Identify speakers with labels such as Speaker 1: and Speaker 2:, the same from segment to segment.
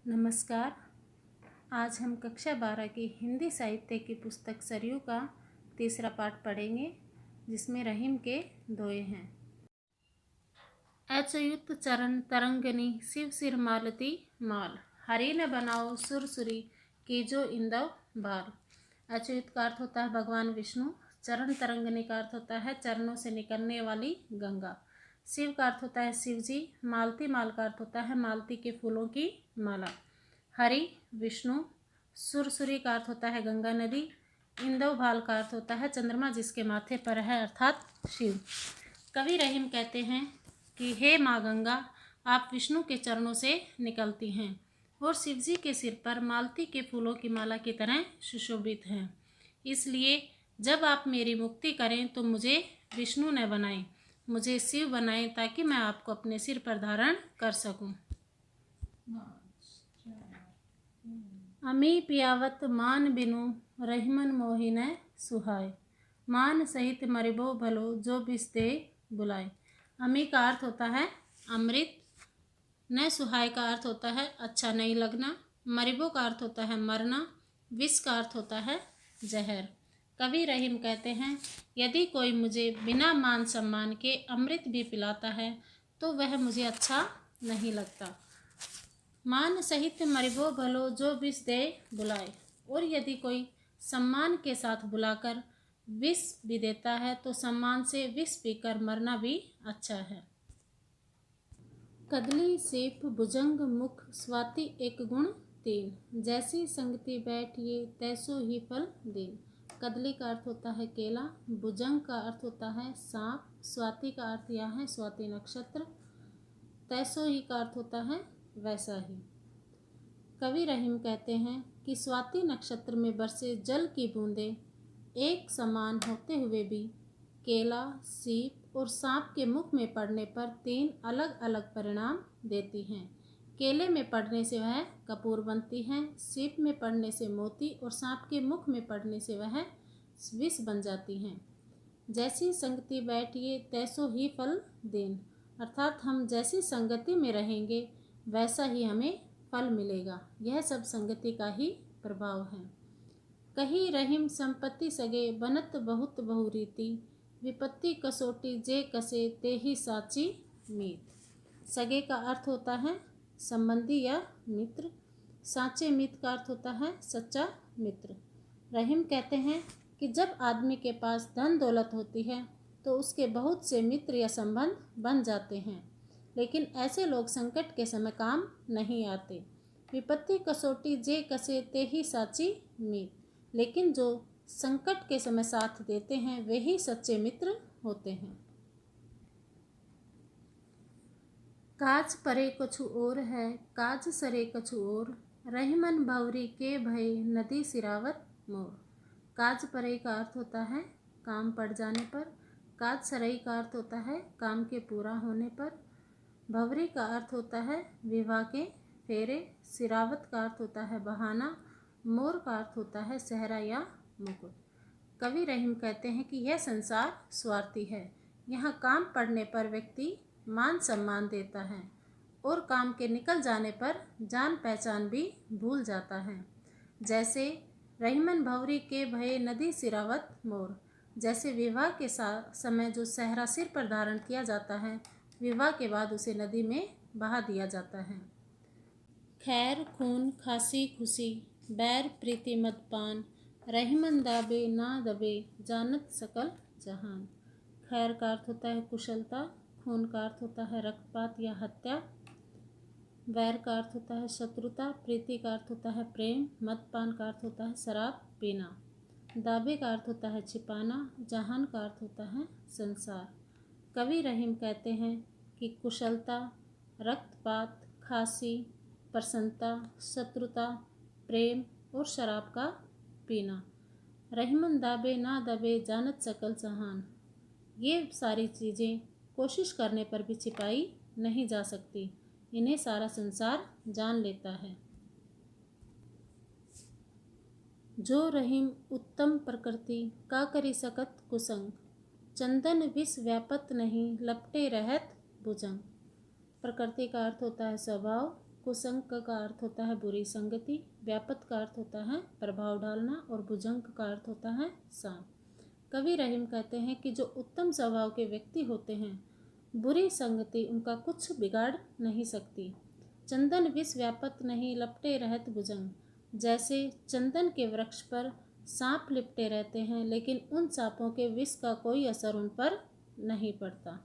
Speaker 1: नमस्कार। आज हम कक्षा 12 की हिंदी साहित्य की पुस्तक सरयू का तीसरा पाठ पढ़ेंगे, जिसमें रहीम के दोहे हैं। अच्युत चरण तरंगनी शिव सिर मालती माल, हरि न बनाओ सुरसुरी कीजो इंदव बाल। अच्युत का अर्थ होता है भगवान विष्णु। चरण तरंगनी का अर्थ होता है चरणों से निकलने वाली गंगा। शिव का अर्थ होता है शिव जी। मालती माल का अर्थ होता है मालती के फूलों की माला। हरि विष्णु। सुरसुरी का अर्थ होता है गंगा नदी। इंदव भाल का अर्थ होता है चंद्रमा जिसके माथे पर है, अर्थात शिव। कवि रहीम कहते हैं कि हे माँ गंगा, आप विष्णु के चरणों से निकलती हैं और शिव जी के सिर पर मालती के फूलों की माला की तरह सुशोभित हैं। इसलिए जब आप मेरी मुक्ति करें तो मुझे विष्णु न बनाएं, मुझे शिव बनाएं, ताकि मैं आपको अपने सिर पर धारण कर सकूं। अमी पियावत मान बिनु रहीमन मोहि न सुहाय, मान सहित मरिबो भलो जो बिस दे बुलाए। अमी का अर्थ होता है अमृत। न सुहाय का अर्थ होता है अच्छा नहीं लगना। मरिबो का अर्थ होता है मरना। विष का अर्थ होता है जहर। कवि रहीम कहते हैं, यदि कोई मुझे बिना मान सम्मान के अमृत भी पिलाता है तो वह मुझे अच्छा नहीं लगता। मान सहित मरिबो भलो जो विष दे बुलाए, और यदि कोई सम्मान के साथ बुलाकर विष भी देता है तो सम्मान से विष पीकर मरना भी अच्छा है। कदली सेफ भुजंग मुख स्वाति एक गुण तीन, जैसी संगति बैठिए तैसो ही फल दीन। कदली का अर्थ होता है केला। भुजंग का अर्थ होता है सांप। स्वाति का अर्थ यह है स्वाति नक्षत्र। तैसो ही का अर्थ होता है वैसा ही। कवि रहीम कहते हैं कि स्वाति नक्षत्र में बरसे जल की बूंदें एक समान होते हुए भी केला, सीप और सांप के मुख में पड़ने पर तीन अलग अलग परिणाम देती हैं। केले में पड़ने से वह कपूर बनती हैं, सीप में पड़ने से मोती और सांप के मुख में पड़ने से वह विष बन जाती हैं। जैसी संगति बैठिए तैसो ही फल देन, अर्थात हम जैसी संगति में रहेंगे वैसा ही हमें फल मिलेगा। यह सब संगति का ही प्रभाव है। कही रहीम संपत्ति सगे बनत बहुत बहुरीति, विपत्ति कसोटी जे कसे ते ही साची मीत। सगे का अर्थ होता है संबंधी या मित्र। साचे मित का अर्थ होता है सच्चा मित्र। रहीम कहते हैं कि जब आदमी के पास धन दौलत होती है तो उसके बहुत से मित्र या संबंध बन जाते हैं, लेकिन ऐसे लोग संकट के समय काम नहीं आते। विपत्ति कसोटी जे कसे ते ही साची मीत, लेकिन जो संकट के समय साथ देते हैं वे ही सच्चे मित्र होते हैं। काज परे कछु और है काज सरे कछु और, रहीमन भवरी के भय नदी सिरावत मोर। काज परे का अर्थ होता है काम पड़ जाने पर। काज सरई का अर्थ होता है काम के पूरा होने पर। भवरी का अर्थ होता है विवाह के फेरे। सिरावत का अर्थ होता है बहाना। मोर का अर्थ होता है सहरा या मुकुट। कवि रहीम कहते हैं कि यह संसार स्वार्थी है। यहाँ काम पड़ने पर व्यक्ति मान सम्मान देता है और काम के निकल जाने पर जान पहचान भी भूल जाता है। जैसे रहीमन भवरी के भय नदी सिरावत मोर, जैसे विवाह के समय जो सहरा सिर पर धारण किया जाता है, विवाह के बाद उसे नदी में बहा दिया जाता है। खैर खून खासी खुशी बैर प्रीति मदपान, रहीमन दाबे ना दबे जानत सकल जहान। खैर का अर्थ होता है कुशलता। खून का अर्थ होता है रक्तपात या हत्या। बैर का अर्थ होता है शत्रुता। प्रीति का अर्थ होता है प्रेम। मदपान का अर्थ होता है शराब पीना। दाबे का अर्थ होता है छिपाना। जहान का अर्थ होता है संसार। कवि रहीम कहते हैं कि कुशलता, रक्तपात, खांसी, प्रसन्नता, शत्रुता, प्रेम और शराब का पीना। रहीमन दाबे ना दबे जानत सकल जहान, ये सारी चीज़ें कोशिश करने पर भी छिपाई नहीं जा सकती, इन्हें सारा संसार जान लेता है। जो रहीम उत्तम प्रकृति का करी सकत कुसंग, चंदन विष व्यापत नहीं लपटे रहत भुजंग। प्रकृति का अर्थ होता है स्वभाव। कुसंग का अर्थ होता है बुरी संगति, व्यापत का अर्थ होता है प्रभाव डालना और भुजंग का अर्थ होता है सांप। कवि रहीम कहते हैं कि जो उत्तम स्वभाव के व्यक्ति होते हैं, बुरी संगति उनका कुछ बिगाड़ नहीं सकती। चंदन विष व्यापत नहीं, लपटे रहत भुजंग। जैसे चंदन के वृक्ष पर सांप लिपटे रहते हैं, लेकिन उन सांपों के विष का कोई असर उन पर नहीं पड़ता।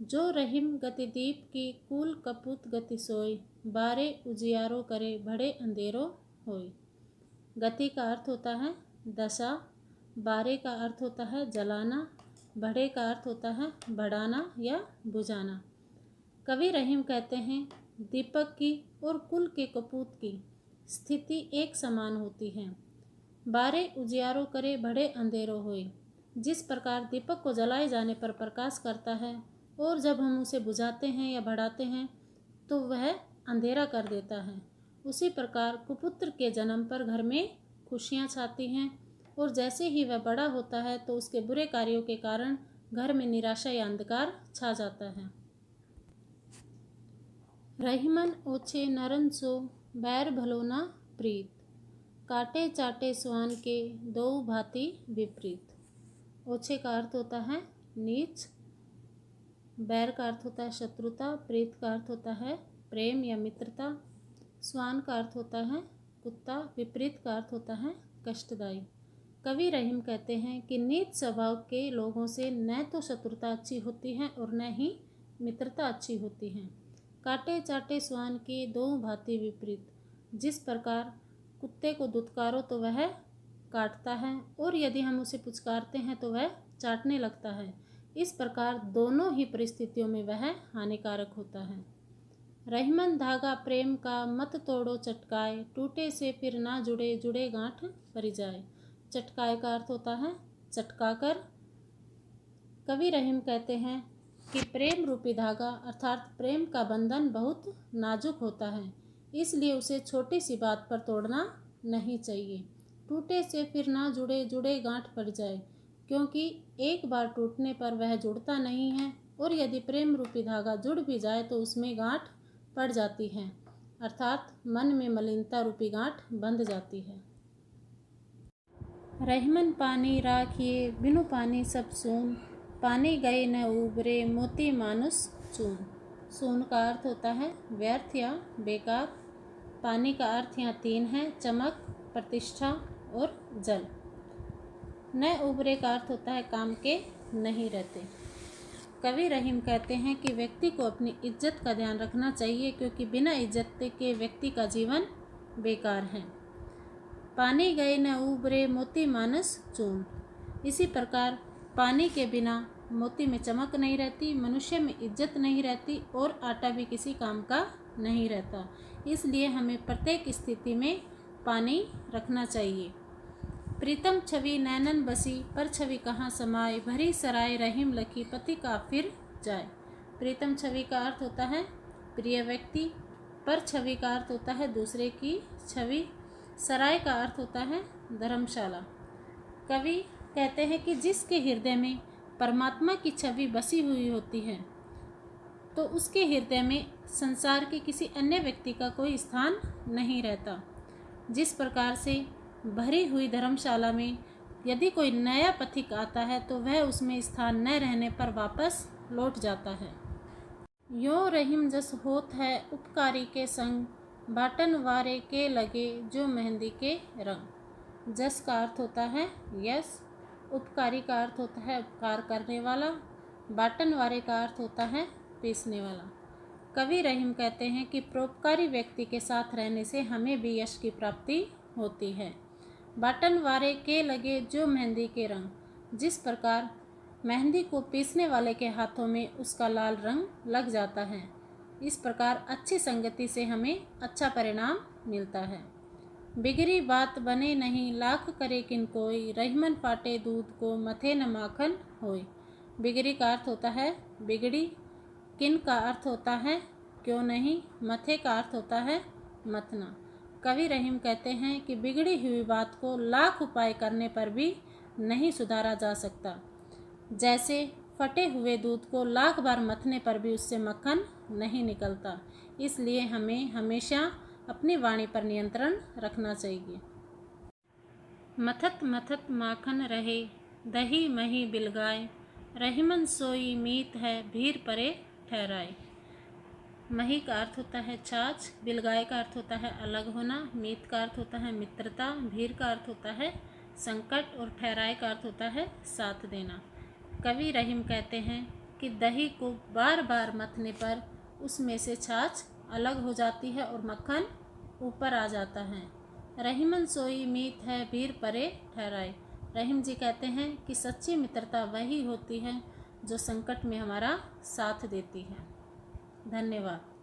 Speaker 1: जो रहीम गति दीप की, कुल कपूत गति सोई। बारे उजियारो करे, भड़े अंधेरो होई। गति का अर्थ होता है दशा, बारे का अर्थ होता है जलाना, भड़े का अर्थ होता है बढ़ाना या बुझाना। कवि रहीम कहते हैं दीपक की और कुल के कपूत की स्थिति एक समान होती है। बारे उजियारो करे, भड़े अंधेरो होए। जिस प्रकार दीपक को जलाए जाने पर प्रकाश करता है और जब हम उसे बुझाते हैं या बढ़ाते हैं तो वह अंधेरा कर देता है, उसी प्रकार कुपुत्र के जन्म पर घर में खुशियाँ छाती हैं और जैसे ही वह बड़ा होता है तो उसके बुरे कार्यों के कारण घर में निराशा या अंधकार छा जाता है। रहीमन ओछे नरन सो, बैर भलो ना प्रीत। काटे चाटे स्वान के, दो भांति विपरीत। ओछे का अर्थ होता है नीच, बैर का अर्थ होता है शत्रुता, प्रीत का अर्थ होता है प्रेम या मित्रता, स्वान का अर्थ होता है कुत्ता, विपरीत का अर्थ होता है कष्टदायी। कवि रहीम कहते हैं कि नीच स्वभाव के लोगों से न तो शत्रुता अच्छी होती है और न ही मित्रता अच्छी होती है। काटे चाटे स्वान के, दो भांति विपरीत। जिस प्रकार कुत्ते को दुत्कारो तो वह काटता है और यदि हम उसे पुचकारते हैं तो वह चाटने लगता है, इस प्रकार दोनों ही परिस्थितियों में वह हानिकारक होता है। रहीमन धागा प्रेम का, मत तोड़ो चटकाए। टूटे से फिर ना जुड़े, जुड़े गांठ पड़ जाए। चटकाए का अर्थ होता है चटकाकर। कवि रहीम कहते हैं कि प्रेम रूपी धागा अर्थात प्रेम का बंधन बहुत नाजुक होता है, इसलिए उसे छोटी सी बात पर तोड़ना नहीं चाहिए। टूटे से फिर ना जुड़े, जुड़े गांठ पड़ जाए, क्योंकि एक बार टूटने पर वह जुड़ता नहीं है और यदि प्रेम रूपी धागा जुड़ भी जाए तो उसमें गांठ पड़ जाती है, अर्थात मन में मलिनता रूपी गांठ बंध जाती है। रहीमन पानी राखिए, बिनु पानी सब सून। पानी गए न उबरे, मोती मानुस चून। सून का अर्थ होता है व्यर्थ या बेकार। पानी का अर्थ यहाँ तीन है, चमक, प्रतिष्ठा और जल। न उबरे का अर्थ होता है काम के नहीं रहते। कवि रहीम कहते हैं कि व्यक्ति को अपनी इज्जत का ध्यान रखना चाहिए, क्योंकि बिना इज्जत के व्यक्ति का जीवन बेकार है। पानी गए न उबरे, मोती मानस चून। इसी प्रकार पानी के बिना मोती में चमक नहीं रहती, मनुष्य में इज्जत नहीं रहती और आटा भी किसी काम का नहीं रहता। इसलिए हमें प्रत्येक स्थिति में पानी रखना चाहिए। प्रीतम छवि नैनन बसी, पर छवि कहाँ समाए। भरी सराय रहीम लखी, पति का फिर जाए। प्रीतम छवि का अर्थ होता है प्रिय व्यक्ति, पर छवि का अर्थ होता है दूसरे की छवि, सराय का अर्थ होता है धर्मशाला। कवि कहते हैं कि जिसके हृदय में परमात्मा की छवि बसी हुई होती है तो उसके हृदय में संसार के किसी अन्य व्यक्ति का कोई स्थान नहीं रहता। जिस प्रकार से भरी हुई धर्मशाला में यदि कोई नया पथिक आता है तो वह उसमें स्थान न रहने पर वापस लौट जाता है। यो रहीम जस होत है उपकारी के संग, बाटन वारे के लगे जो मेहंदी के रंग। जस का अर्थ होता है यश, उपकारी का अर्थ होता है उपकार करने वाला, बाटन वारे का अर्थ होता है पीसने वाला। कवि रहीम कहते हैं कि परोपकारी व्यक्ति के साथ रहने से हमें भी यश की प्राप्ति होती है। बाटन वारे के लगे जो मेहंदी के रंग। जिस प्रकार मेहंदी को पीसने वाले के हाथों में उसका लाल रंग लग जाता है, इस प्रकार अच्छी संगति से हमें अच्छा परिणाम मिलता है। बिगड़ी बात बने नहीं, लाख करे किन कोई। रहीमन फाटे दूध को, मथे न माखन होय। बिगड़ी का अर्थ होता है बिगड़ी, किन का अर्थ होता है क्यों नहीं, मथे का अर्थ होता है मथना। कवि रहीम कहते हैं कि बिगड़ी हुई बात को लाख उपाय करने पर भी नहीं सुधारा जा सकता। जैसे फटे हुए दूध को लाख बार मथने पर भी उससे मक्खन नहीं निकलता। इसलिए हमें हमेशा अपनी वाणी पर नियंत्रण रखना चाहिए। मथत मथत माखन रहे, दही मही बिलगाए, रहीमन सोई मीत है, भीर परे ठहराए। मही का अर्थ होता है छाछ, बिलगाए का अर्थ होता है अलग होना, मीत का अर्थ होता है मित्रता, भीर का अर्थ होता है संकट और ठहराए का अर्थ होता है साथ देना। कवि रहीम कहते हैं कि दही को बार बार मथने पर उसमें से छाछ अलग हो जाती है और मक्खन ऊपर आ जाता है। रहीमन सोई मीत है, भीर परे ठहराए। रहीम जी कहते हैं कि सच्ची मित्रता वही होती है जो संकट में हमारा साथ देती है। धन्यवाद।